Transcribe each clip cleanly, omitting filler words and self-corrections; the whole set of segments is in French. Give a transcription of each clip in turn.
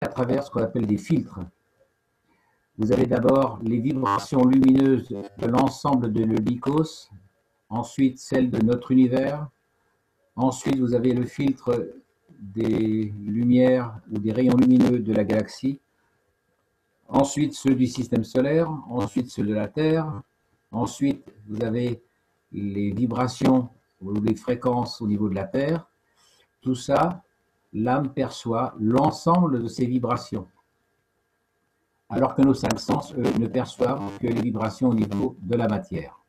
à travers ce qu'on appelle des filtres. Vous avez d'abord les vibrations lumineuses de l'ensemble de l'hélicos, ensuite celles de notre univers, ensuite vous avez le filtre des lumières ou des rayons lumineux de la galaxie, ensuite ceux du système solaire, ensuite ceux de la Terre, ensuite vous avez les vibrations ou les fréquences au niveau de la Terre. Tout ça, l'âme perçoit l'ensemble de ces vibrations, alors que nos cinq sens, eux, ne perçoivent que les vibrations au niveau de la matière.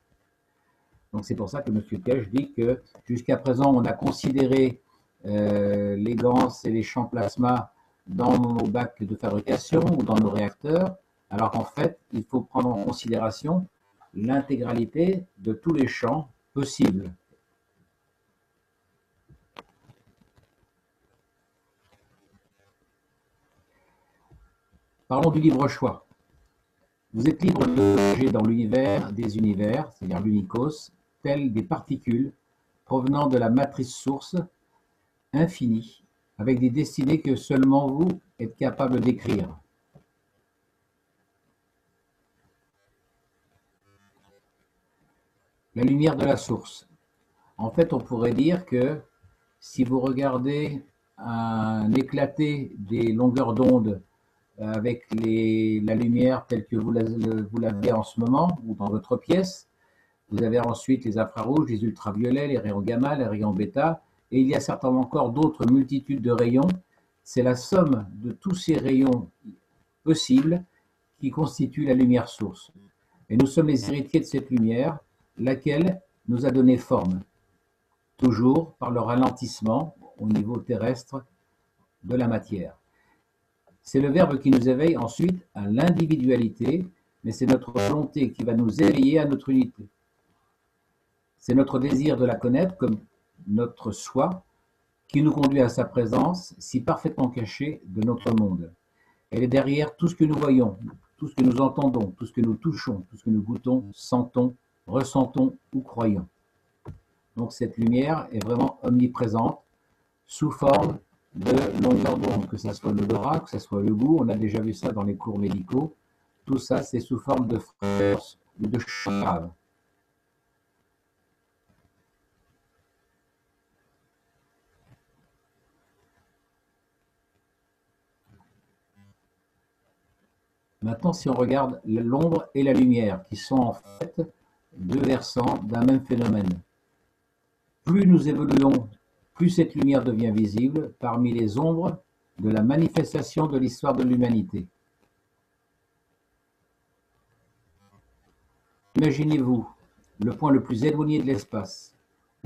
Donc c'est pour ça que M. Cage dit que jusqu'à présent, on a considéré les gans et les champs plasma dans nos bacs de fabrication ou dans nos réacteurs, alors qu'en fait, il faut prendre en considération l'intégralité de tous les champs possibles. Parlons du libre choix. Vous êtes libre de voyager dans l'univers des univers, c'est-à-dire l'unicos, tels des particules provenant de la matrice source infinie, avec des destinées que seulement vous êtes capable d'écrire. La lumière de la source. En fait, on pourrait dire que si vous regardez un éclaté des longueurs d'onde avec la lumière telle que vous l'avez en ce moment ou dans votre pièce, vous avez ensuite les infrarouges, les ultraviolets, les rayons gamma, les rayons bêta, et il y a certainement encore d'autres multitudes de rayons. C'est la somme de tous ces rayons possibles qui constitue la lumière source. Et nous sommes les héritiers de cette lumière, laquelle nous a donné forme, toujours par le ralentissement au niveau terrestre de la matière. C'est le verbe qui nous éveille ensuite à l'individualité, mais c'est notre volonté qui va nous éveiller à notre unité. C'est notre désir de la connaître comme notre soi qui nous conduit à sa présence si parfaitement cachée de notre monde. Elle est derrière tout ce que nous voyons, tout ce que nous entendons, tout ce que nous touchons, tout ce que nous goûtons, sentons, ressentons ou croyons. Donc cette lumière est vraiment omniprésente sous forme de longueur d'onde, que ce soit l'odorat, que ce soit le goût, on a déjà vu ça dans les cours médicaux. Tout ça, c'est sous forme de fréquence ou de champ grave. Maintenant, si on regarde l'ombre et la lumière, qui sont en fait deux versants d'un même phénomène. Plus nous évoluons, plus cette lumière devient visible parmi les ombres de la manifestation de l'histoire de l'humanité. Imaginez-vous le point le plus éloigné de l'espace,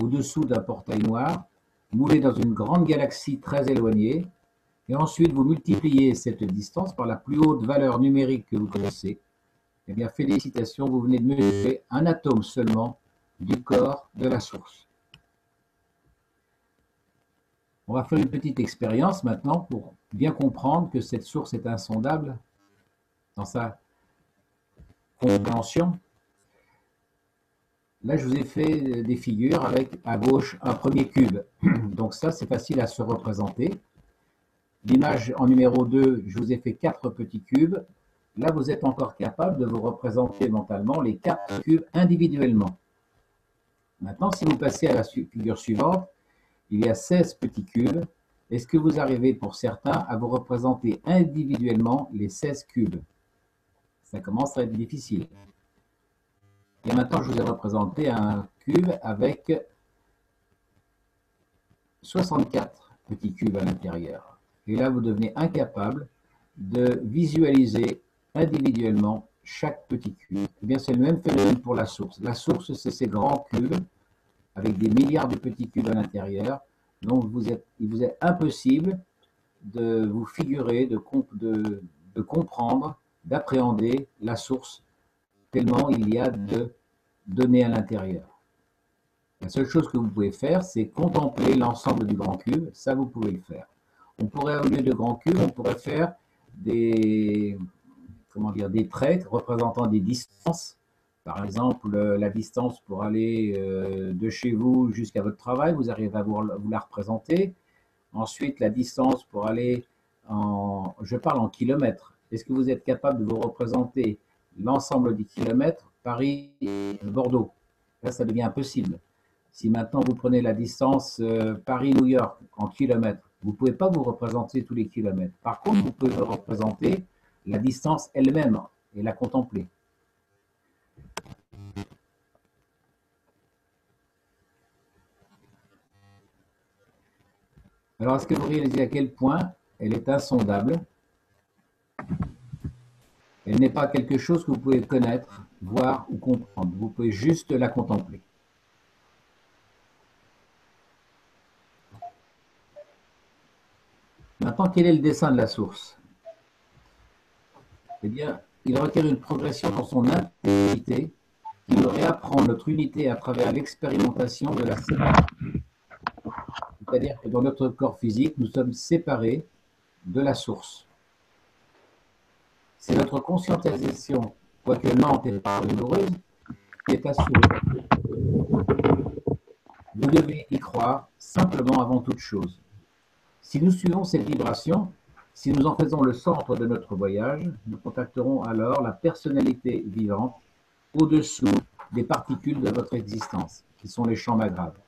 au-dessous d'un portail noir, moulé dans une grande galaxie très éloignée, et ensuite vous multipliez cette distance par la plus haute valeur numérique que vous connaissez. Eh bien, félicitations, vous venez de mesurer un atome seulement du corps de la source. On va faire une petite expérience maintenant pour bien comprendre que cette source est insondable dans sa compréhension. Là, je vous ai fait des figures avec à gauche un premier cube. Donc ça, c'est facile à se représenter. L'image en numéro 2, je vous ai fait 4 petits cubes. Là, vous êtes encore capable de vous représenter mentalement les 4 cubes individuellement. Maintenant, si vous passez à la figure suivante, il y a 16 petits cubes. Est-ce que vous arrivez, pour certains, à vous représenter individuellement les 16 cubes? Ça commence à être difficile. Et maintenant, je vous ai représenté un cube avec 64 petits cubes à l'intérieur. Et là, vous devenez incapable de visualiser individuellement chaque petit cube. Eh bien, c'est le même phénomène pour la source. La source, c'est ces grands cubes avec des milliards de petits cubes à l'intérieur. Donc, il vous est impossible de vous figurer, de comprendre, d'appréhender la source, tellement il y a de données à l'intérieur. La seule chose que vous pouvez faire, c'est contempler l'ensemble du grand cube. Ça, vous pouvez le faire. On pourrait, au lieu de grands cubes, on pourrait faire des traits représentant des distances. Par exemple, la distance pour aller de chez vous jusqu'à votre travail, vous arrivez à vous la représenter. Ensuite, la distance pour aller je parle en kilomètres. Est-ce que vous êtes capable de vous représenter l'ensemble des kilomètres Paris-Bordeaux? Là, ça devient impossible. Si maintenant vous prenez la distance Paris-New York en kilomètres, vous ne pouvez pas vous représenter tous les kilomètres. Par contre, vous pouvez représenter la distance elle-même et la contempler. Alors, est-ce que vous réalisez à quel point elle est insondable? Elle n'est pas quelque chose que vous pouvez connaître, voir ou comprendre. Vous pouvez juste la contempler. Maintenant, quel est le dessein de la source? Eh bien, il requiert une progression dans son intégrité qui nous réapprend notre unité à travers l'expérimentation de la séparation. C'est-à-dire que dans notre corps physique, nous sommes séparés de la source. C'est notre conscientisation, quoique lente et douloureuse, qui est assurée. Vous devez y croire simplement avant toute chose. Si nous suivons cette vibration, si nous en faisons le centre de notre voyage, nous contacterons alors la personnalité vivante au-dessous des particules de votre existence, qui sont les champs magraves.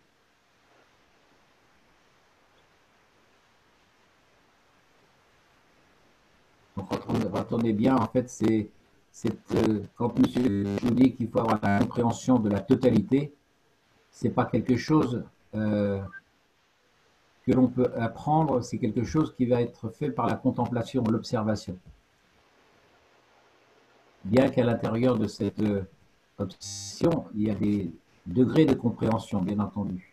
Donc, retenez bien, en fait, quand M. vous dit qu'il faut avoir la compréhension de la totalité, c'est pas quelque chose que l'on peut apprendre, c'est quelque chose qui va être fait par la contemplation, l'observation. Bien qu'à l'intérieur de cette obsession, il y a des degrés de compréhension, bien entendu.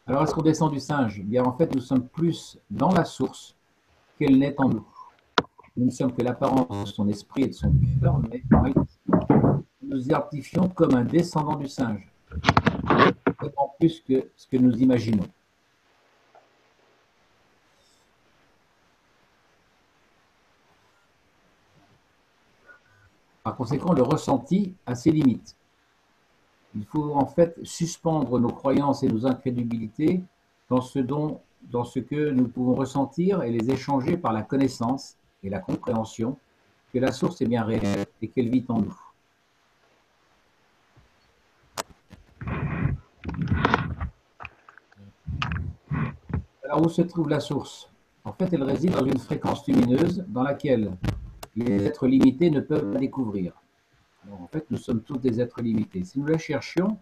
Alors, est-ce qu'on descend du singe? Eh bien, en fait, nous sommes plus dans la source qu'elle n'est en nous. Nous ne sommes que l'apparence de son esprit et de son cœur, mais nous identifions comme un descendant du singe, tellement plus que ce que nous imaginons. Par conséquent, le ressenti a ses limites. Il faut en fait suspendre nos croyances et nos incrédulités dans ce que nous pouvons ressentir et les échanger par la connaissance et la compréhension que la source est bien réelle et qu'elle vit en nous. Alors où se trouve la source? En fait, elle réside dans une fréquence lumineuse dans laquelle les êtres limités ne peuvent la découvrir. Donc, en fait, nous sommes tous des êtres limités. Si nous la cherchions,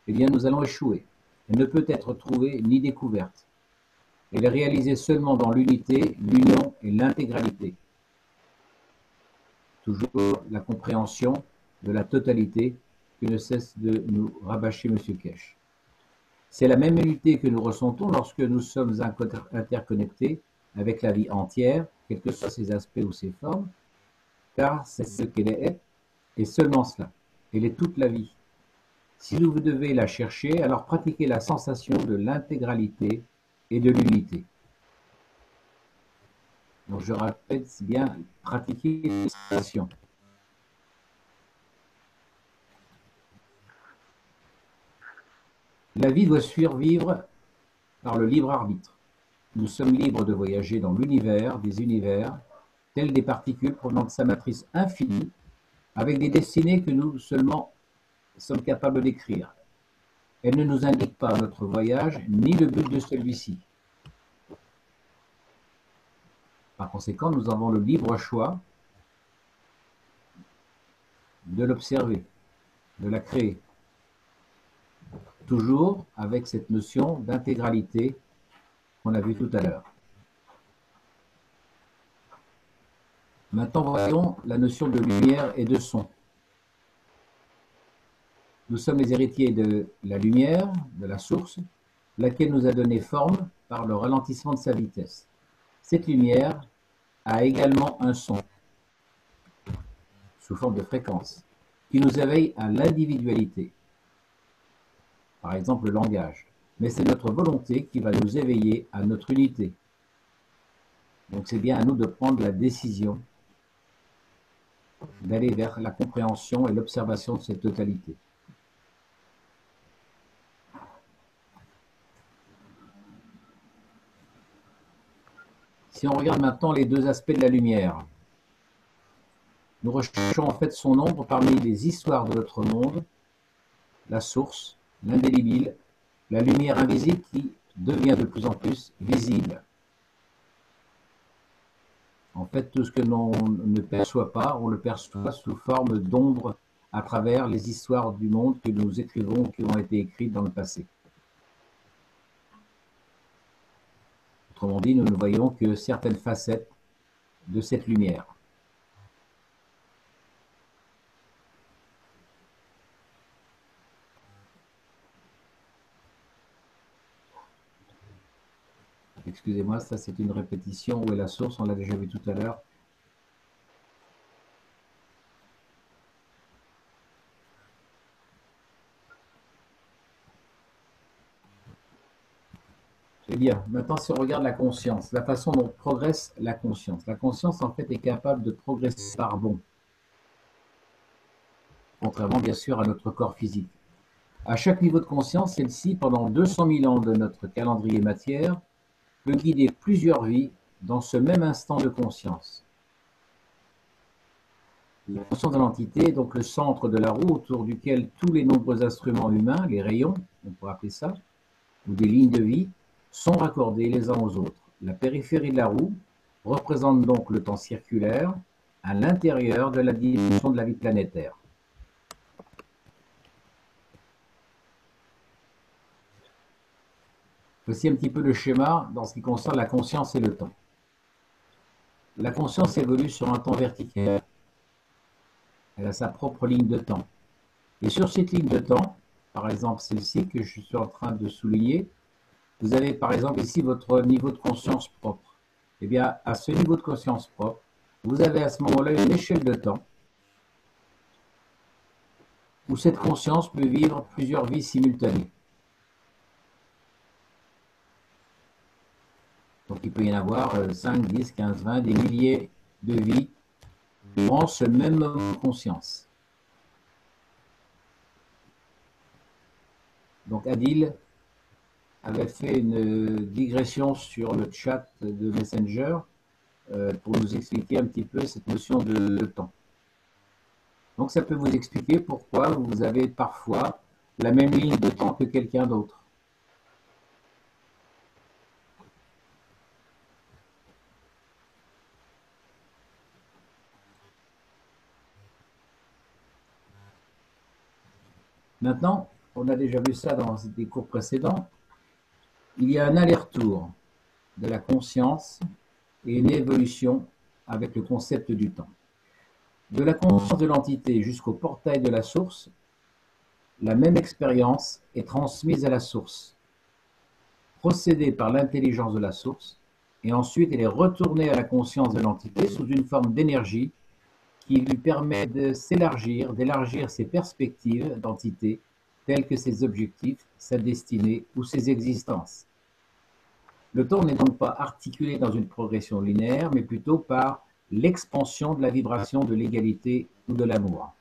eh bien, nous allons échouer. Elle ne peut être trouvée ni découverte. Elle est réalisée seulement dans l'unité, l'union et l'intégralité. Toujours la compréhension de la totalité que ne cesse de nous rabâcher M. Kesh. C'est la même unité que nous ressentons lorsque nous sommes interconnectés avec la vie entière, quels que soient ses aspects ou ses formes, car c'est ce qu'elle est, et seulement cela. Elle est toute la vie. Si vous devez la chercher, alors pratiquez la sensation de l'intégralité et de l'unité. Donc je répète, c'est bien pratiquer la sensation. La vie doit survivre par le libre arbitre. Nous sommes libres de voyager dans l'univers des univers, tels des particules provenant de sa matrice infinie, avec des destinées que nous seulement sommes capables d'écrire. Elle ne nous indique pas notre voyage, ni le but de celui-ci. Par conséquent, nous avons le libre choix de l'observer, de la créer. Toujours avec cette notion d'intégralité qu'on a vue tout à l'heure. Maintenant, voyons la notion de lumière et de son. Nous sommes les héritiers de la lumière, de la source, laquelle nous a donné forme par le ralentissement de sa vitesse. Cette lumière a également un son, sous forme de fréquence, qui nous éveille à l'individualité. Par exemple, le langage. Mais c'est notre volonté qui va nous éveiller à notre unité. Donc c'est bien à nous de prendre la décision d'aller vers la compréhension et l'observation de cette totalité. Si on regarde maintenant les deux aspects de la lumière, nous recherchons en fait son ombre parmi les histoires de notre monde, la source, l'indélébile, la lumière invisible qui devient de plus en plus visible. En fait, tout ce que l'on ne perçoit pas, on le perçoit sous forme d'ombre à travers les histoires du monde que nous écrivons, qui ont été écrites dans le passé. Autrement dit, nous ne voyons que certaines facettes de cette lumière. Excusez-moi, ça c'est une répétition. Où est la source? On l'a déjà vu tout à l'heure. Eh bien, maintenant si on regarde la conscience, la façon dont progresse la conscience en fait est capable de progresser par bond, contrairement bien sûr à notre corps physique. À chaque niveau de conscience, celle-ci, pendant 200 000 ans de notre calendrier matière, peut guider plusieurs vies dans ce même instant de conscience. La conscience de l'entité est donc le centre de la roue autour duquel tous les nombreux instruments humains, les rayons, on pourrait appeler ça, ou des lignes de vie, sont raccordés les uns aux autres. La périphérie de la roue représente donc le temps circulaire à l'intérieur de la dimension de la vie planétaire. Voici un petit peu le schéma dans ce qui concerne la conscience et le temps. La conscience évolue sur un temps vertical. Elle a sa propre ligne de temps. Et sur cette ligne de temps, par exemple celle-ci que je suis en train de souligner, vous avez par exemple ici votre niveau de conscience propre. Eh bien, à ce niveau de conscience propre, vous avez à ce moment-là une échelle de temps où cette conscience peut vivre plusieurs vies simultanées. Donc il peut y en avoir 5, 10, 15, 20, des milliers de vies durant ce même moment de conscience. Donc Adil avait fait une digression sur le chat de Messenger pour nous expliquer un petit peu cette notion de temps. Donc ça peut vous expliquer pourquoi vous avez parfois la même ligne de temps que quelqu'un d'autre. Maintenant, on a déjà vu ça dans des cours précédents, il y a un aller-retour de la conscience et une évolution avec le concept du temps. De la conscience de l'entité jusqu'au portail de la source, la même expérience est transmise à la source, procédée par l'intelligence de la source, et ensuite elle est retournée à la conscience de l'entité sous une forme d'énergie qui lui permet de s'élargir, d'élargir ses perspectives d'entité, telles que ses objectifs, sa destinée ou ses existences. Le temps n'est donc pas articulé dans une progression linéaire, mais plutôt par l'expansion de la vibration de l'égalité ou de l'amour.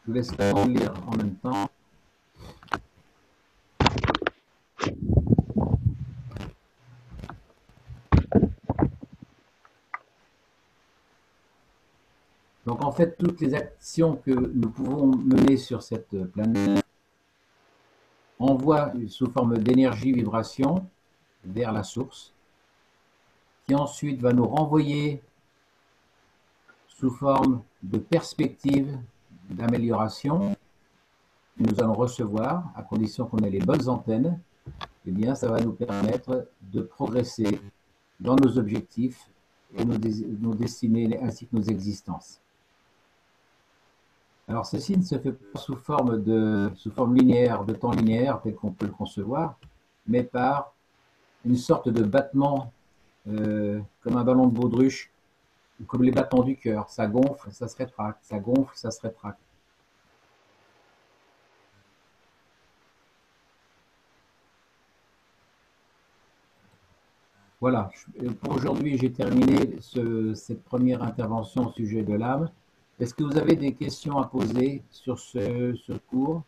Je vous laisse lire en même temps. Donc en fait, toutes les actions que nous pouvons mener sur cette planète envoient sous forme d'énergie, vibration vers la source, qui ensuite va nous renvoyer sous forme de perspective d'amélioration que nous allons recevoir, à condition qu'on ait les bonnes antennes. Eh bien, ça va nous permettre de progresser dans nos objectifs et nos destinées ainsi que nos existences. Alors, ceci ne se fait pas sous forme linéaire, de temps linéaire, tel qu'on peut le concevoir, mais par une sorte de battement, comme un ballon de baudruche, ou comme les battements du cœur. Ça gonfle, ça se rétracte, ça gonfle, ça se rétracte. Voilà. voilà, pour aujourd'hui, j'ai terminé cette première intervention au sujet de l'âme. Est-ce que vous avez des questions à poser sur ce cours?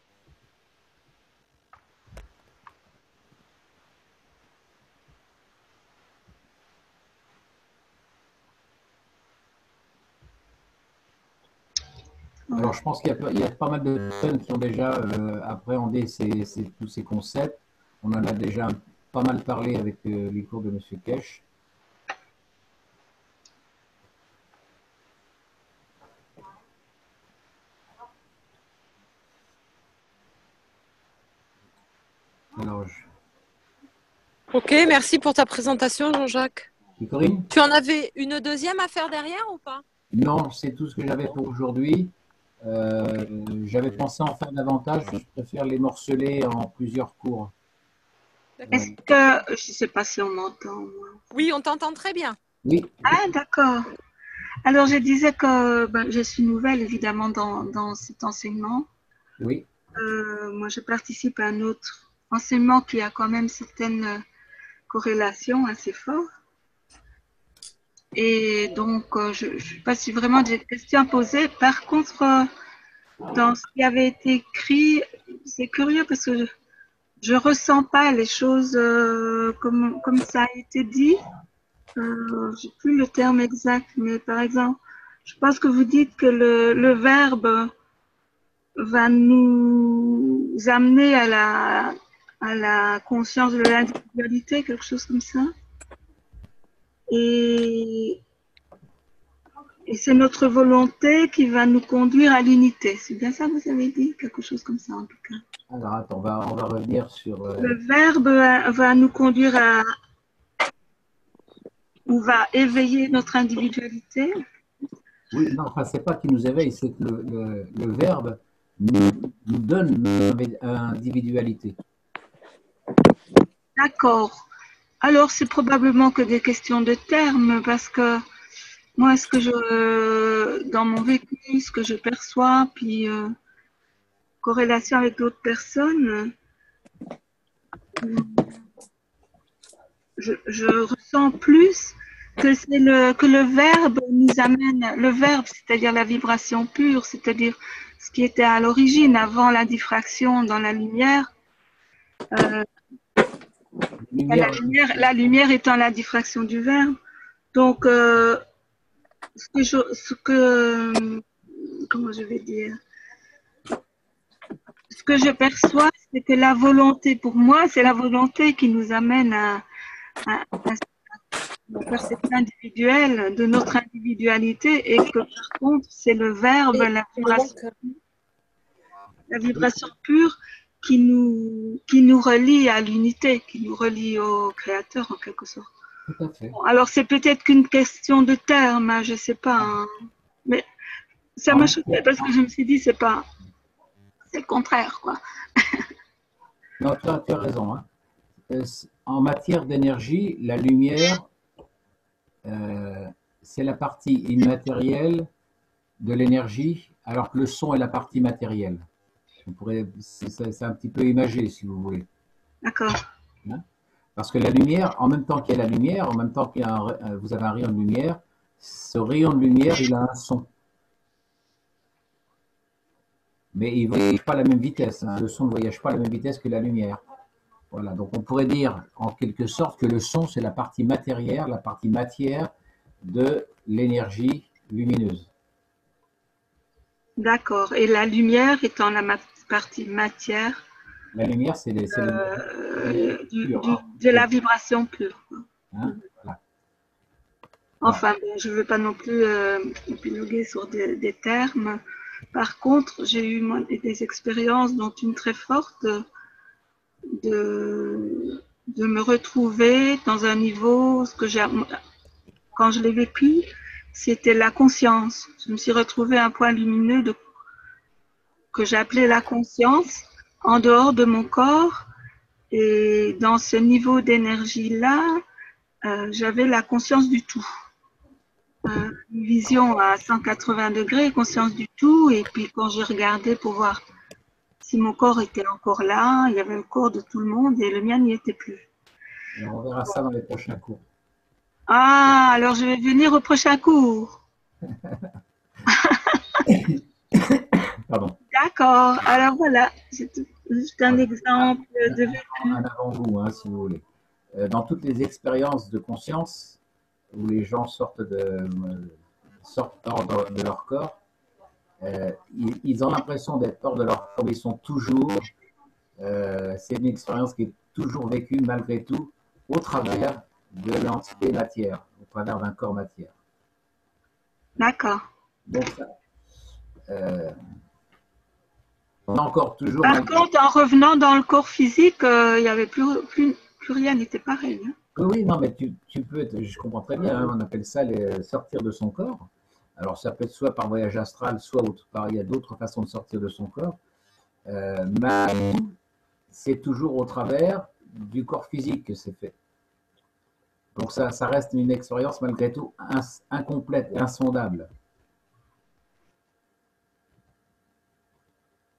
Alors, je pense qu'il y a pas mal de personnes qui ont déjà appréhendé tous ces concepts. On en a déjà pas mal parlé avec les cours de M. Kesh. Alors, Ok, merci pour ta présentation, Jean-Jacques. Corinne? Tu en avais une deuxième à faire derrière ou pas? Non, c'est tout ce que j'avais pour aujourd'hui. J'avais pensé en faire davantage. Je préfère les morceler en plusieurs cours. Est-ce que, je ne sais pas si on m'entend, moi. Oui, on t'entend très bien. Oui. Ah, d'accord. Alors, je disais que je suis nouvelle, évidemment, dans cet enseignement. Oui. Moi, je participe à un autre enseignement qui a quand même certaines corrélations assez fortes. Et donc, je ne sais pas si vraiment j'ai des questions à poser. Par contre, dans ce qui avait été écrit, c'est curieux parce que je ressens pas les choses comme ça a été dit. J'ai plus le terme exact, mais par exemple, je pense que vous dites que le verbe va nous amener à la conscience de l'individualité, quelque chose comme ça. Et c'est notre volonté qui va nous conduire à l'unité. C'est bien ça que vous avez dit? Quelque chose comme ça, en tout cas. Alors, attends, on va revenir sur... Le verbe va nous conduire à... ou va éveiller notre individualité. Oui, non, enfin, c'est pas qu'il nous éveille, c'est que le verbe nous donne notre individualité. D'accord. Alors, c'est probablement que des questions de termes, parce que moi, dans mon vécu, ce que je perçois, puis corrélation avec d'autres personnes, je ressens plus que le verbe nous amène, le verbe, c'est-à-dire la vibration pure, c'est-à-dire ce qui était à l'origine, avant la diffraction dans la lumière. La lumière étant la diffraction du verbe. Donc, comment je vais dire, ce que je perçois, c'est que la volonté, pour moi, c'est la volonté qui nous amène à la perception individuelle de notre individualité, et que par contre, c'est le verbe, la vibration pure qui nous relie à l'unité, qui nous relie au Créateur en quelque sorte. Tout à fait. Bon, alors, c'est peut-être qu'une question de terme, hein, je ne sais pas, hein, mais ça m'a choqué parce que je me suis dit, c'est le contraire, quoi. Non, tu as raison. Hein. En matière d'énergie, la lumière, c'est la partie immatérielle de l'énergie, alors que le son est la partie matérielle. C'est un petit peu imagé, si vous voulez. D'accord. Hein? Parce que la lumière, en même temps qu'il y a la lumière, en même temps qu'il y a vous avez un rayon de lumière, ce rayon de lumière, il a un son. Mais il ne voyage pas à la même vitesse. Hein. Le son ne voyage pas à la même vitesse que la lumière. Voilà, donc on pourrait dire en quelque sorte que le son, c'est la partie matérielle, la partie matière de l'énergie lumineuse. D'accord. Et la lumière étant la partie matière. La lumière, c'est de la vibration pure. Hein, voilà. Enfin, je ne veux pas non plus épiloguer sur des termes. Par contre, j'ai eu des expériences, dont une très forte, de me retrouver dans un niveau, quand je l'ai vécu, c'était la conscience. Je me suis retrouvée à un point lumineux que j'appelais la conscience, en dehors de mon corps. Et dans ce niveau d'énergie-là, j'avais la conscience du tout. Une vision à 180 degrés, conscience du tout. Et puis quand j'ai regardé pour voir si mon corps était encore là, il y avait le corps de tout le monde et le mien n'y était plus. Et on verra ça dans les prochains cours. Ah, alors je vais venir au prochain cours. Pardon. D'accord. Alors voilà, c'est juste un exemple de vécu. Un avant-goût, hein, si vous voulez. Dans toutes les expériences de conscience où les gens sortent hors de leur corps, ils ont l'impression d'être hors de leur corps, mais ils sont toujours. C'est une expérience qui est toujours vécue malgré tout au travers de l'entité matière, au travers d'un corps matière. D'accord. Donc ça, on a encore toujours. Par contre, en revenant dans le corps physique, il y avait plus rien n'était pareil. Hein. Oui, non, mais tu peux être, je comprends très bien, hein, on appelle ça sortir de son corps. Alors ça peut être soit par voyage astral, soit il y a d'autres façons de sortir de son corps. Mais c'est toujours au travers du corps physique que c'est fait. Donc ça reste une expérience malgré tout incomplète, insondable.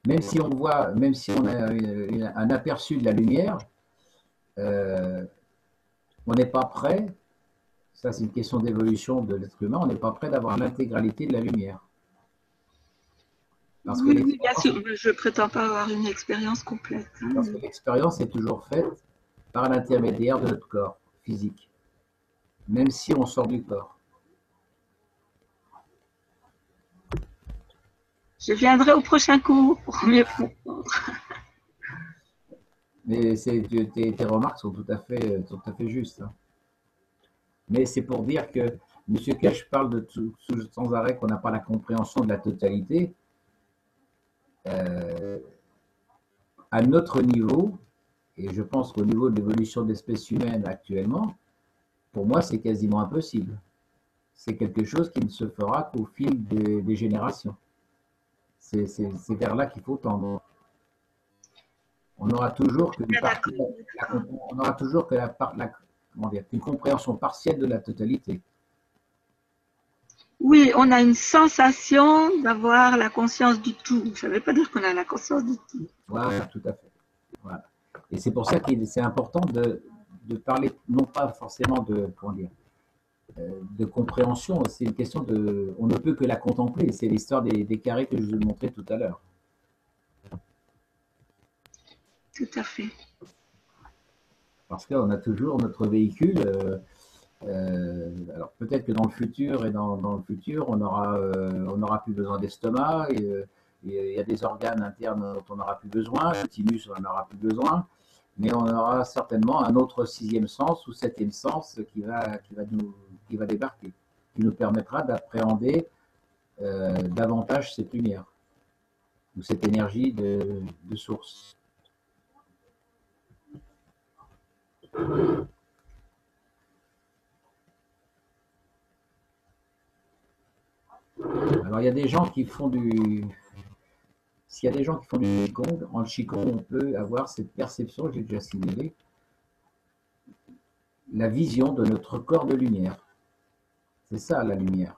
Même si on voit, même si on a un aperçu de la lumière, on n'est pas prêt. Ça, c'est une question d'évolution de l'être humain. On n'est pas prêt d'avoir l'intégralité de la lumière. Parce oui, oui, bien sûr. Je ne prétends pas avoir une expérience complète. Hein. Parce que l'expérience est toujours faite par l'intermédiaire de notre corps physique, même si on sort du corps. Je viendrai au prochain cours pour mieux comprendre. Mais tes remarques sont tout à fait justes. Hein. Mais c'est pour dire que M. Kesh parle sans arrêt qu'on n'a pas la compréhension de la totalité. À notre niveau, et je pense qu'au niveau de l'évolution de l'espèce humaine actuellement, pour moi, c'est quasiment impossible. C'est quelque chose qui ne se fera qu'au fil des générations. C'est vers là qu'il faut tendre. On aura toujours qu'une une compréhension partielle de la totalité. Oui, on a une sensation d'avoir la conscience du tout. Ça ne veut pas dire qu'on a la conscience du tout. Voilà, tout à fait. Voilà. Et c'est pour ça que c'est important de parler, non pas forcément de compréhension, c'est une question de. On ne peut que la contempler. C'est l'histoire des carrés que je vous ai montré tout à l'heure. Tout à fait. Parce qu'on a toujours notre véhicule. Alors peut-être que dans le futur dans le futur, on aura plus besoin d'estomac. Il y a des organes internes dont on n'aura plus besoin. Le thymus, on n'en aura plus besoin. Mais on aura certainement un autre sixième sens ou septième sens qui va débarquer, qui nous permettra d'appréhender davantage cette lumière ou cette énergie de source. Alors il y a des gens qui font s'il y a des gens qui font du Qigong, en Qigong, on peut avoir cette perception, j'ai déjà signalé, la vision de notre corps de lumière. C'est ça la lumière.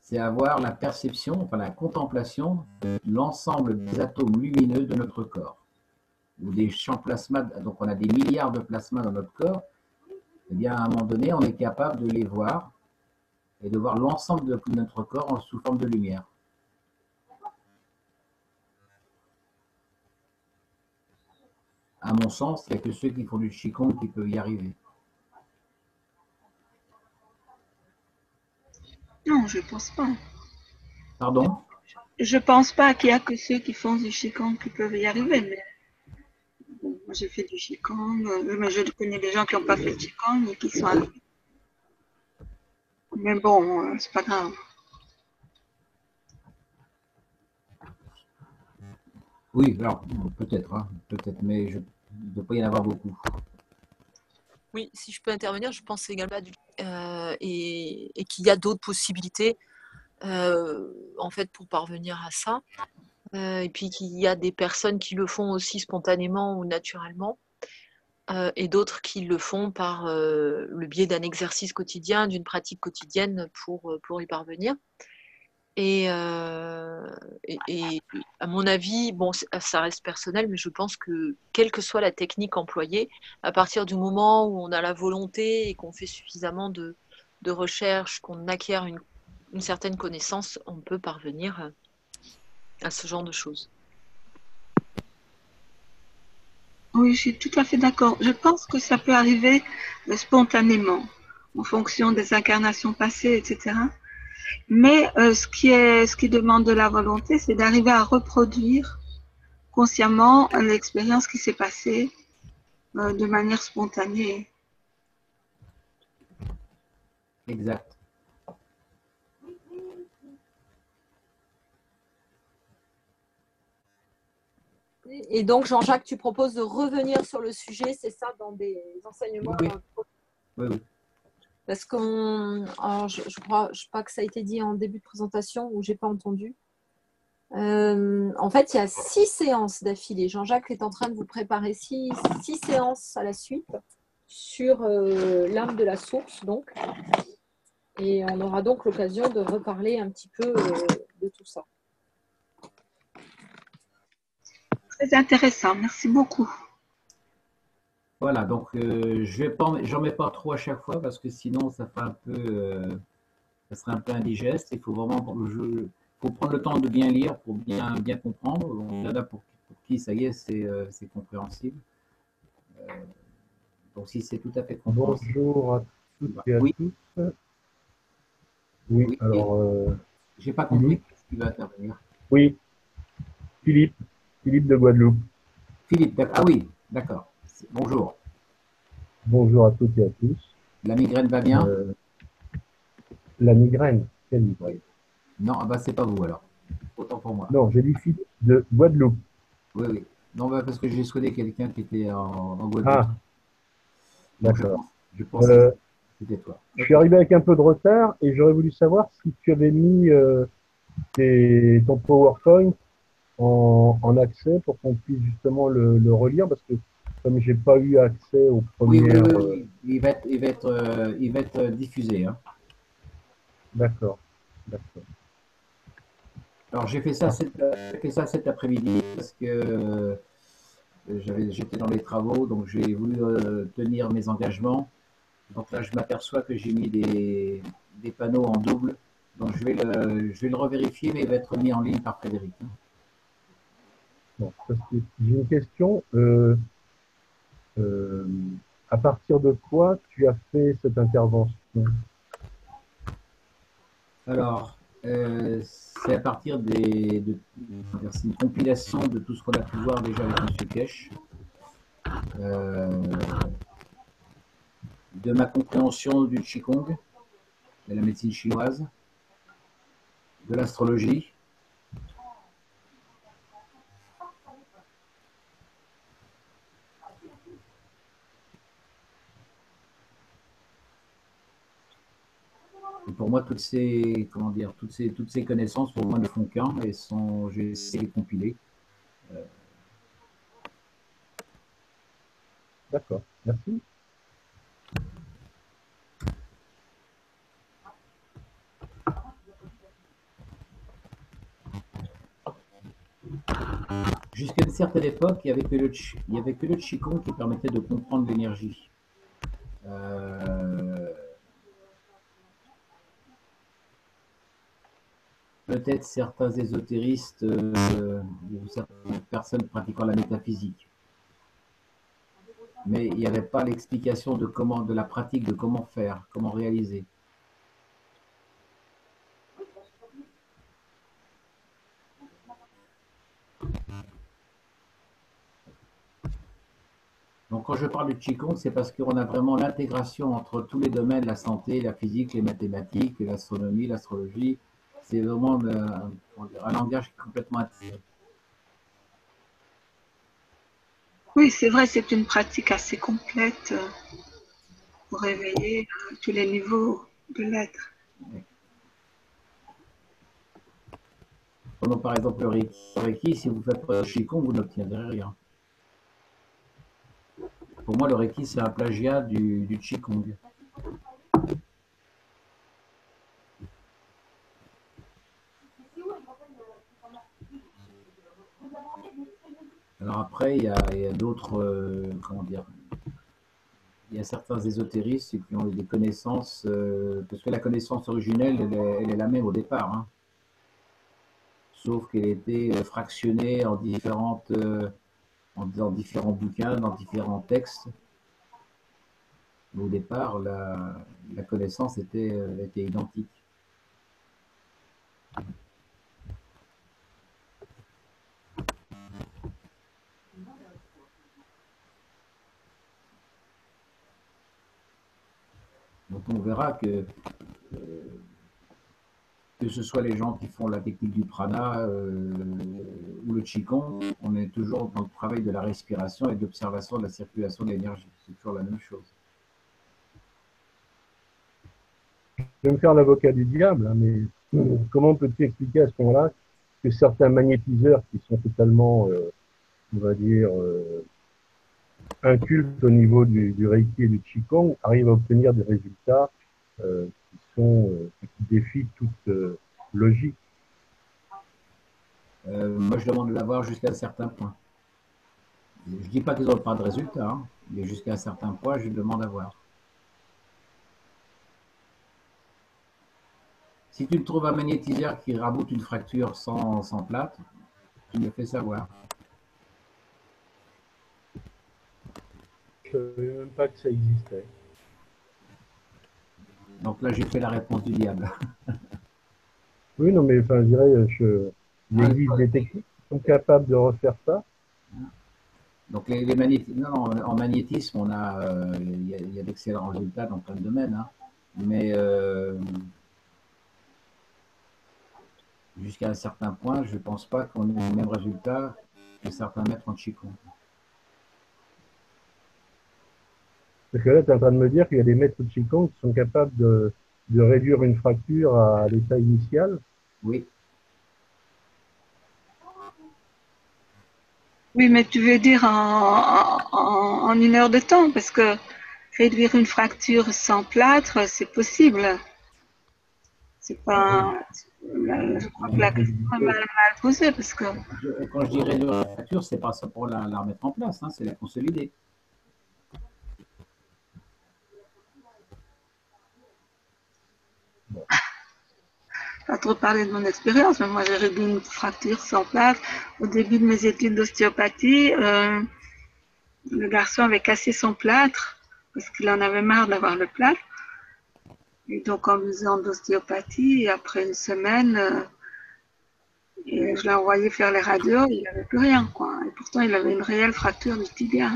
C'est avoir la perception, enfin la contemplation de l'ensemble des atomes lumineux de notre corps. Ou des champs plasma, donc on a des milliards de plasmas dans notre corps, et bien à un moment donné, on est capable de les voir et de voir l'ensemble de notre corps sous forme de lumière. À mon sens, il n'y a que ceux qui font du Qigong qui peuvent y arriver. Non, je ne pense pas. Pardon? Je ne pense pas qu'il n'y a que ceux qui font du Qigong qui peuvent y arriver. Mais bon, moi, j'ai fait du Qigong, mais je connais des gens qui n'ont pas fait de Qigong et qui sont arrivés. Mais bon, c'est pas grave. Oui, alors peut-être, hein, peut-être, mais il ne doit pas y en avoir beaucoup. Oui, si je peux intervenir, je pense également et qu'il y a d'autres possibilités en fait pour parvenir à ça. Et puis qu'il y a des personnes qui le font aussi spontanément ou naturellement, et d'autres qui le font par le biais d'un exercice quotidien, d'une pratique quotidienne pour y parvenir. Et, à mon avis, bon, ça reste personnel, mais je pense que quelle que soit la technique employée, à partir du moment où on a la volonté et qu'on fait suffisamment de recherche, qu'on acquiert une certaine connaissance, on peut parvenir à ce genre de choses. Oui, je suis tout à fait d'accord. Je pense que ça peut arriver spontanément, en fonction des incarnations passées, etc. Mais ce qui demande de la volonté, c'est d'arriver à reproduire consciemment l'expérience qui s'est passée de manière spontanée. Exact. Et donc, Jean-Jacques, tu proposes de revenir sur le sujet, c'est ça, dans des enseignements? Oui, oui, oui. Parce je crois pas que ça a été dit en début de présentation ou j'ai pas entendu. En fait, il y a 6 séances d'affilée. Jean-Jacques est en train de vous préparer 6 séances à la suite sur l'âme de la source, donc. Et on aura donc l'occasion de reparler un petit peu de tout ça. Très intéressant, merci beaucoup. Voilà, donc j'en mets pas trop à chaque fois parce que sinon ça ferait un peu, ça serait un peu indigeste. Il faut vraiment, faut prendre le temps de bien lire pour bien comprendre. Il y en a pour qui ça y est, c'est compréhensible. Donc si c'est tout à fait compréhensible. Bonjour à toutes et à Oui, tous. Oui, oui. alors, J'ai pas compris Philippe. qui va intervenir. Oui, Philippe de Guadeloupe. Philippe, ah oui, d'accord. Bonjour. Bonjour à toutes et à tous. La migraine va bien? La migraine, quelle migraine? Non, ah bah c'est pas vous alors. Autant pour moi. Non, j'ai dit Philippe de Guadeloupe. Oui, oui. Non, bah, parce que j'ai souhaité quelqu'un qui était en Guadeloupe. Ah, Donc d'accord. je pensais que c'était toi. Je suis arrivé avec un peu de retard et j'aurais voulu savoir si tu avais mis ton PowerPoint en accès pour qu'on puisse justement le relire parce que comme j'ai pas eu accès aux Oui, oui, premières. oui, oui. Il va être diffusé, hein. D'accord, d'accord. Alors j'ai fait ça cet après-midi parce que j'étais dans les travaux, donc j'ai voulu tenir mes engagements. Donc là, je m'aperçois que j'ai mis des panneaux en double. Donc je vais le revérifier, mais il va être mis en ligne par Frédéric, hein. Bon, parce que j'ai une question. Euh, à partir de quoi tu as fait cette intervention? Alors, c'est à partir c'est une compilation de tout ce qu'on a pu voir déjà avec M. Kesh, de ma compréhension du Qigong, de la médecine chinoise, de l'astrologie. Et pour moi, toutes ces connaissances, pour moi, ne font qu'un et j'ai essayé de les compiler. D'accord, merci. Jusqu'à une certaine époque, il n'y avait que le Qigong qui permettait de comprendre l'énergie. Peut-être certains ésotéristes ou certaines personnes pratiquant la métaphysique. Mais il n'y avait pas l'explication de la pratique, de comment faire, comment réaliser. Donc quand je parle du Qigong, c'est parce qu'on a vraiment l'intégration entre tous les domaines, la santé, la physique, les mathématiques, l'astronomie, l'astrologie. C'est vraiment un langage complètement intégré. Oui, c'est vrai, c'est une pratique assez complète pour réveiller tous les niveaux de l'être. Prenons par exemple le Reiki, si vous faites pas le Qigong, vous n'obtiendrez rien. Pour moi, le Reiki, c'est un plagiat du Qigong. Alors après, il y a d'autres, comment dire, il y a certains ésotéristes qui ont eu des connaissances, parce que la connaissance originelle, elle est la même au départ, hein, sauf qu'elle était fractionnée en différentes, dans différents bouquins, dans différents textes. Au départ, la connaissance était identique. Donc on verra que ce soit les gens qui font la technique du prana ou le qigong, on est toujours dans le travail de la respiration et de l'observation de la circulation de l'énergie. C'est toujours la même chose. Je vais me faire l'avocat du diable, hein, mais comment peux-tu expliquer à ce moment-là que certains magnétiseurs qui sont totalement, on va dire, incultes au niveau du Reiki et du Qigong arrivent à obtenir des résultats qui défient toute logique? Moi, je demande de l'avoir jusqu'à un certain point. Je ne dis pas qu'ils n'ont pas de résultat, hein, mais jusqu'à un certain point, je demande à voir. Si tu me trouves un magnétiseur qui raboute une fracture sans plate, tu me le fais savoir. Je ne savais même pas que ça existait. Donc là, j'ai fait la réponse du diable. Oui, non, mais enfin, je dirais, il existe des techniques qui sont capables de refaire ça. Donc les magnétismes, non, en magnétisme, il y a d'excellents résultats dans plein de domaines, hein. Mais jusqu'à un certain point, je ne pense pas qu'on ait le même résultat que certains maîtres en Qigong. Parce que là, tu es en train de me dire qu'il y a des maîtres de Qigong qui sont capables de réduire une fracture à l'état initial. Oui. Oui, mais tu veux dire en une heure de temps, parce que réduire une fracture sans plâtre, c'est possible. C'est pas. Je crois que la question est mal posée, parce que. Quand je dis réduire la fracture, c'est pas ça pour la remettre en place, hein, c'est la consolider. Pas trop parler de mon expérience, mais moi j'ai réduit une fracture sans plâtre. Au début de mes études d'ostéopathie, le garçon avait cassé son plâtre parce qu'il en avait marre d'avoir le plâtre. Et donc en faisant d'ostéopathie, après une semaine, et je l'ai envoyé faire les radios, il n'avait plus rien, quoi. Et pourtant, il avait une réelle fracture du tibia.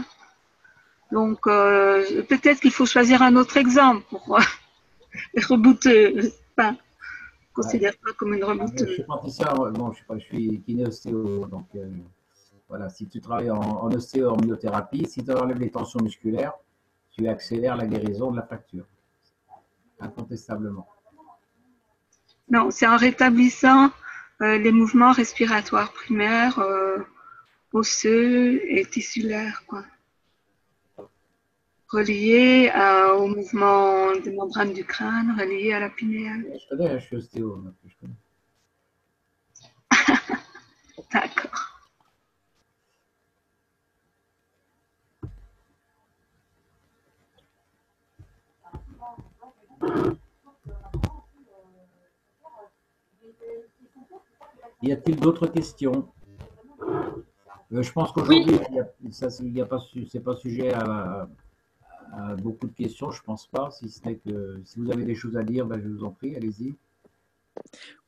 Donc, peut-être qu'il faut choisir un autre exemple pour les rebouteux. Enfin, considère pas comme une rebouteuse. Je suis praticien, bon, je suis kiné-ostéo, donc voilà, si tu travailles en ostéo, en myothérapie, si tu enlèves les tensions musculaires, tu accélères la guérison de la fracture, incontestablement. Non, c'est en rétablissant les mouvements respiratoires primaires, osseux et tissulaires, quoi. Reliés au mouvement des membranes du crâne, reliés à la pinéale. Je connais, je suis ostéo, donc je connais. D'accord. Y a-t-il d'autres questions? Je pense qu'aujourd'hui, c'est pas sujet à beaucoup de questions, je pense pas. Si ce n'est que si vous avez des choses à dire, ben, je vous en prie, allez-y.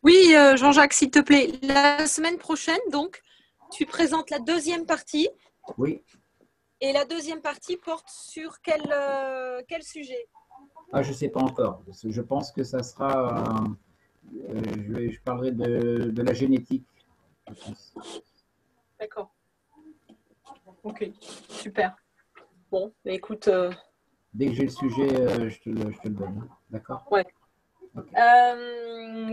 Oui, Jean-Jacques, s'il te plaît. La semaine prochaine, donc, tu présentes la deuxième partie. Oui. Et la deuxième partie porte sur quel sujet? Ah, je ne sais pas encore. Je pense que ça sera. Je parlerai de la génétique. D'accord. Ok, super. Bon, bah, écoute. Dès que j'ai le sujet, je te le donne. D'accord? Ouais. Okay.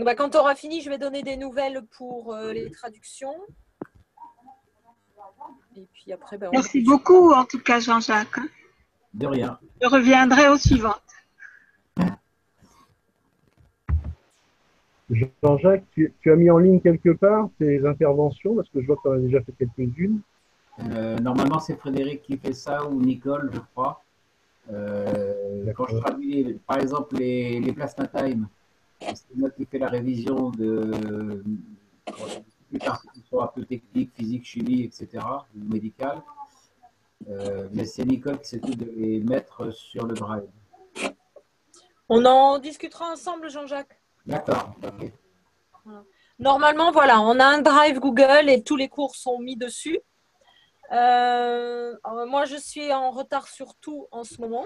Bah, quand tu auras fini, je vais donner des nouvelles pour les traductions. Et puis après, bah, merci beaucoup, en tout cas, Jean-Jacques. De rien. Je reviendrai au suivant. Jean-Jacques, tu as mis en ligne quelque part tes interventions, parce que je vois que tu en as déjà fait quelques-unes. Normalement, c'est Frédéric qui fait ça ou Nicole, je crois. Quand je traduis, par exemple, les plasma time, c'est moi qui fais la révision de les parties qui sont un peu techniques, physique, chimie, etc., ou médicales. Mais c'est Nicole qui s'occupe de les mettre sur le drive. On en discutera ensemble, Jean-Jacques. D'accord. Okay. Normalement, voilà, on a un drive Google et tous les cours sont mis dessus. Moi, je suis en retard sur tout en ce moment.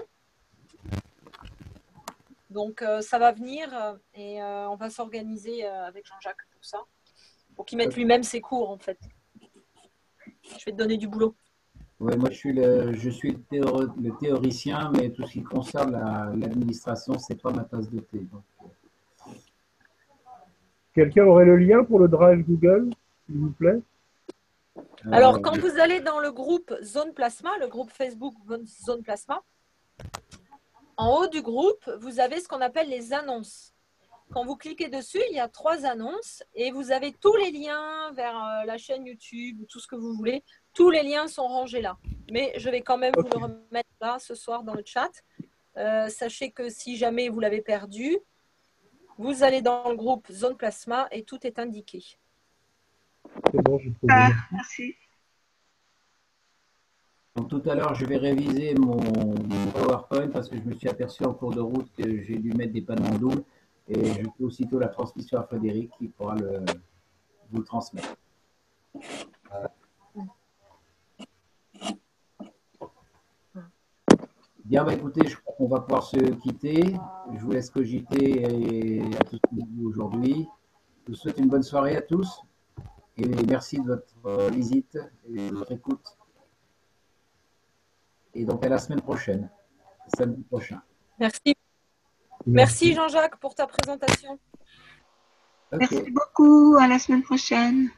Donc, ça va venir et on va s'organiser avec Jean-Jacques pour ça. Pour qu'il mette lui-même ses cours, en fait. Je vais te donner du boulot. Oui, moi, je suis le théoricien, mais tout ce qui concerne l'administration, c'est pas ma tasse de thé. Donc. Quelqu'un aurait le lien pour le drive Google, s'il vous plaît? Alors, quand vous allez dans le groupe Zone Plasma, le groupe Facebook Zone Plasma, en haut du groupe, vous avez ce qu'on appelle les annonces. Quand vous cliquez dessus, il y a 3 annonces et vous avez tous les liens vers la chaîne YouTube ou tout ce que vous voulez. Tous les liens sont rangés là. Mais je vais quand même vous le remettre là ce soir dans le chat. Sachez que si jamais vous l'avez perdu, vous allez dans le groupe Zone Plasma et tout est indiqué. C'est bon, j'ai trouvé. Merci. Donc tout à l'heure, je vais réviser mon PowerPoint parce que je me suis aperçu en cours de route que j'ai dû mettre des panneaux en double. Et je fais aussitôt la transmission à Frédéric qui pourra vous le transmettre. Bien, bah, écoutez, je crois qu'on va pouvoir se quitter. Je vous laisse cogiter et à tous aujourd'hui. Je vous souhaite une bonne soirée à tous et merci de votre visite et de votre écoute. Et donc à la semaine prochaine, samedi prochain. Merci. Merci Jean-Jacques pour ta présentation. Okay. Merci beaucoup, à la semaine prochaine.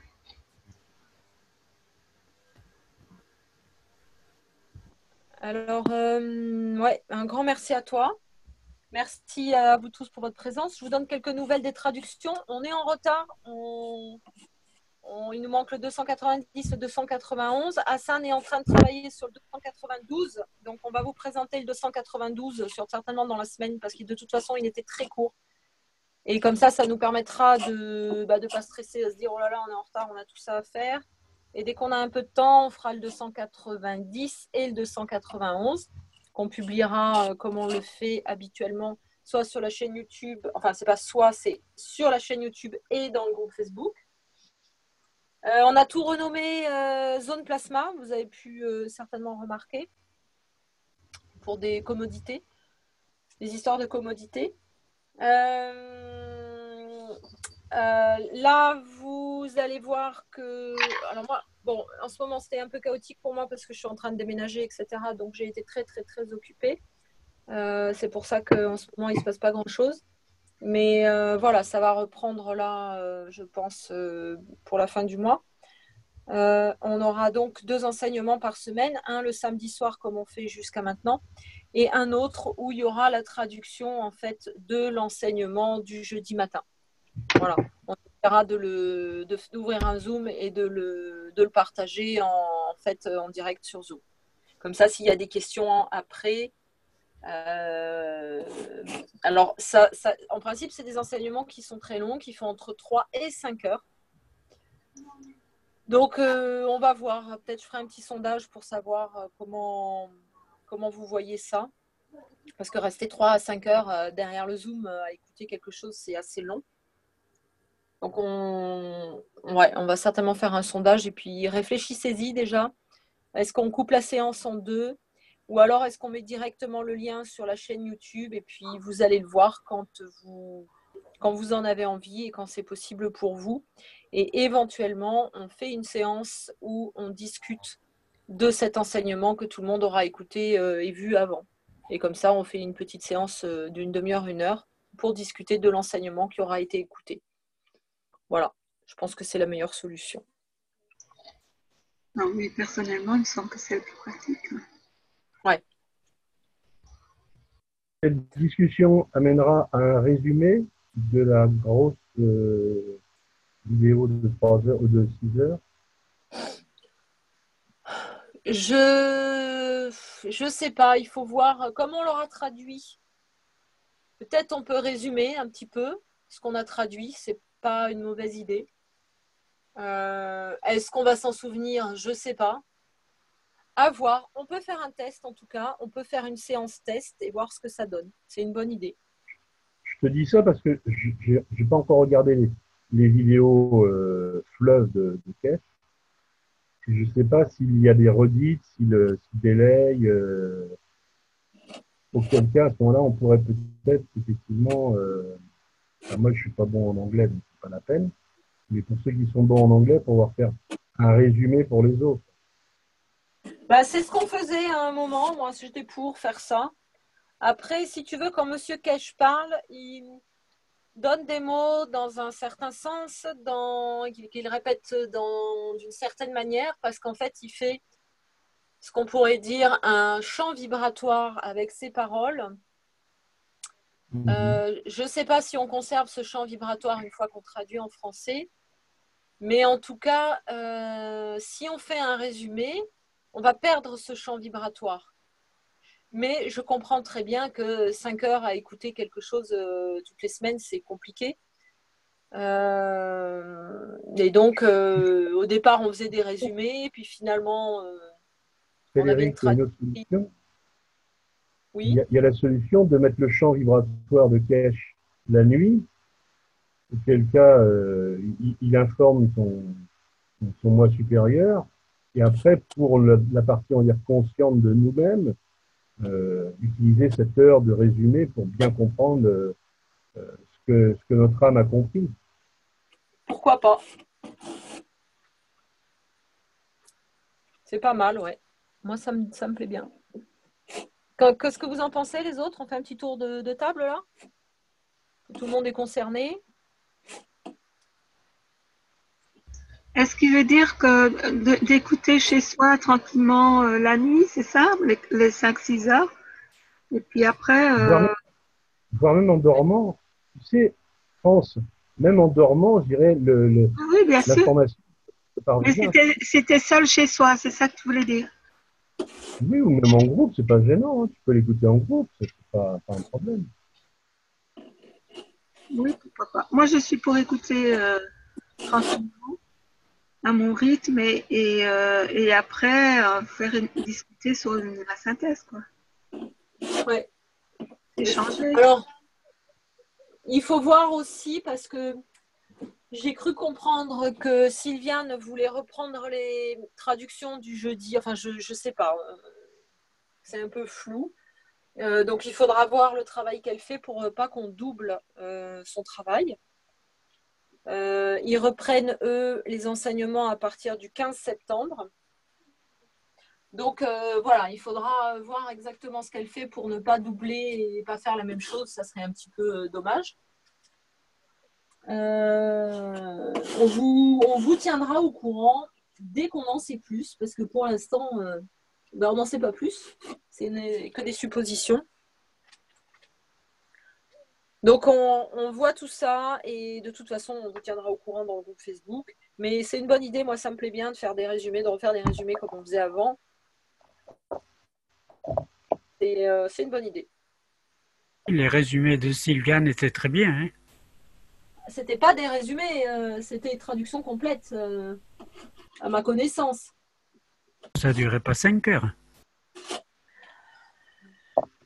Alors, ouais, un grand merci à toi. Merci à vous tous pour votre présence. Je vous donne quelques nouvelles des traductions. On est en retard. Il nous manque le 290 et 291. Hassan est en train de travailler sur le 292. Donc, on va vous présenter le 292 certainement dans la semaine parce que de toute façon, il était très court. Et comme ça nous permettra de ne pas stresser, de se dire « Oh là là, on est en retard, on a tout ça à faire ». Et dès qu'on a un peu de temps, on fera le 290 et le 291 qu'on publiera comme on le fait habituellement, soit sur la chaîne YouTube, enfin, c'est pas soit, c'est sur la chaîne YouTube et dans le groupe Facebook. On a tout renommé Zone Plasma, vous avez pu certainement remarquer, pour des commodités, des histoires de commodités. Là, vous allez voir que... Alors moi, bon, en ce moment, c'était un peu chaotique pour moi parce que je suis en train de déménager, etc. Donc, j'ai été très, très, très occupée. C'est pour ça qu'en ce moment, il ne se passe pas grand-chose. Mais voilà, ça va reprendre là, je pense, pour la fin du mois. On aura donc 2 enseignements par semaine, un le samedi soir comme on fait jusqu'à maintenant et un autre où il y aura la traduction en fait de l'enseignement du jeudi matin. Voilà, on essaiera d'ouvrir un Zoom et de le partager en direct sur Zoom. Comme ça, s'il y a des questions après, alors ça, en principe, c'est des enseignements qui sont très longs, qui font entre 3 et 5 heures. Donc, on va voir. Peut-être je ferai un petit sondage pour savoir comment vous voyez ça. Parce que rester 3 à 5 heures derrière le Zoom à écouter quelque chose, c'est assez long. Donc, on va certainement faire un sondage et puis réfléchissez-y déjà. Est-ce qu'on coupe la séance en 2 ou alors est-ce qu'on met directement le lien sur la chaîne YouTube et puis vous allez le voir quand vous en avez envie et quand c'est possible pour vous. Et éventuellement, on fait une séance où on discute de cet enseignement que tout le monde aura écouté et vu avant. Et comme ça, on fait une petite séance d'une demi-heure, 1 heure pour discuter de l'enseignement qui aura été écouté. Voilà, je pense que c'est la meilleure solution. Non, mais personnellement, il me semble que c'est le plus pratique. Ouais. Cette discussion amènera à un résumé de la grosse vidéo de 3 heures ou de 6 heures. Je sais pas, il faut voir comment on l'aura traduit. Peut-être on peut résumer un petit peu ce qu'on a traduit, c'est pas une mauvaise idée. Est-ce qu'on va s'en souvenir? Je sais pas. À voir. On peut faire un test en tout cas. On peut faire une séance test et voir ce que ça donne. C'est une bonne idée. Je te dis ça parce que j'ai pas encore regardé les vidéos fleuves de Kesh. Je sais pas s'il y a des redites, s'il délaye. Auquel cas, à ce moment-là, on pourrait peut-être effectivement. Enfin, moi, je suis pas bon en anglais, donc c'est pas la peine. Mais pour ceux qui sont bons en anglais, pouvoir faire un résumé pour les autres. Bah, c'est ce qu'on faisait à un moment. Moi, j'étais pour faire ça. Après, si tu veux, quand Monsieur Kesh parle, il donne des mots dans un certain sens, qu'il répète d'une certaine manière, parce qu'en fait, il fait ce qu'on pourrait dire un chant vibratoire avec ses paroles. Je ne sais pas si on conserve ce chant vibratoire une fois qu'on traduit en français, mais en tout cas, si on fait un résumé, on va perdre ce chant vibratoire. Mais je comprends très bien que 5 heures à écouter quelque chose toutes les semaines, c'est compliqué. Et donc, au départ, on faisait des résumés, puis finalement, on avait une Frédéric, il y a une traduction. autre solution. Oui. Il y a la solution de mettre le champ vibratoire de Kesh la nuit, auquel cas il informe son moi supérieur, et après, pour la partie, on va dire, consciente de nous-mêmes, utiliser cette heure de résumé pour bien comprendre ce que notre âme a compris. Pourquoi pas? C'est pas mal, ouais. Moi, ça me plaît bien. Qu'est-ce que vous en pensez, les autres? On fait un petit tour de table, là? Tout le monde est concerné? Est-ce qu'il veut dire que d'écouter chez soi tranquillement la nuit, c'est ça, les 5-6 heures? Et puis après, Voire même en dormant, tu sais, France, même en dormant, je dirais, oui, bien sûr. l'information se Mais parvient. c'était seul chez soi, c'est ça que tu voulais dire? Oui, ou même en groupe, c'est pas gênant, hein. Tu peux l'écouter en groupe, c'est pas un problème. Oui, pourquoi pas. Moi, je suis pour écouter tranquillement, à mon rythme, et après discuter sur la synthèse, quoi. Ouais. Échanger. Alors, il faut voir aussi, parce que j'ai cru comprendre que Sylviane voulait reprendre les traductions du jeudi. Enfin, je ne sais pas. C'est un peu flou. Donc, il faudra voir le travail qu'elle fait pour pas qu'on double son travail. Ils reprennent, eux, les enseignements à partir du 15 septembre. Donc, voilà, il faudra voir exactement ce qu'elle fait pour ne pas doubler et pas faire la même chose. Ça serait un petit peu dommage. On vous tiendra au courant dès qu'on en sait plus, parce que pour l'instant, on n'en sait pas plus. C'est que des suppositions. Donc, on voit tout ça et de toute façon, on vous tiendra au courant dans le groupe Facebook. Mais c'est une bonne idée. Moi, ça me plaît bien de faire des résumés, de refaire des résumés comme on faisait avant. Et c'est une bonne idée. Les résumés de Sylviane étaient très bien. Hein. C'était pas des résumés, c'était une traduction complète, à ma connaissance. Ça ne durait pas 5 heures.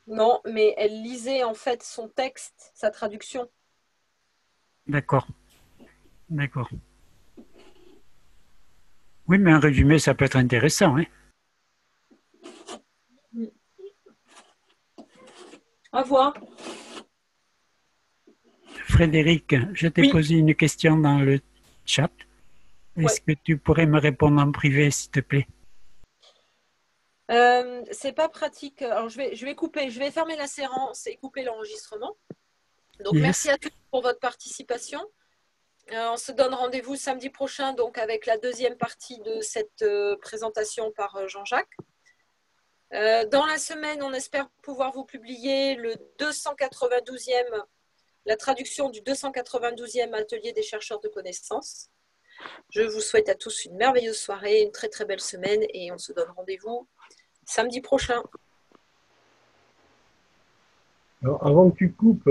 Non, mais elle lisait en fait son texte, sa traduction. D'accord. D'accord. Oui, mais un résumé, ça peut être intéressant. Hein. À voir. Frédéric, je t'ai posé une question dans le chat. Est-ce que tu pourrais me répondre en privé, s'il te plaît? C'est pas pratique. Alors, je vais couper, je vais fermer la séance et couper l'enregistrement. Donc, merci à tous pour votre participation. On se donne rendez-vous samedi prochain donc avec la deuxième partie de cette présentation par Jean-Jacques. Dans la semaine, on espère pouvoir vous publier le 292e, la traduction du 292e atelier des chercheurs de connaissances. Je vous souhaite à tous une merveilleuse soirée, une très très belle semaine et on se donne rendez-vous samedi prochain. Alors, avant que tu coupes,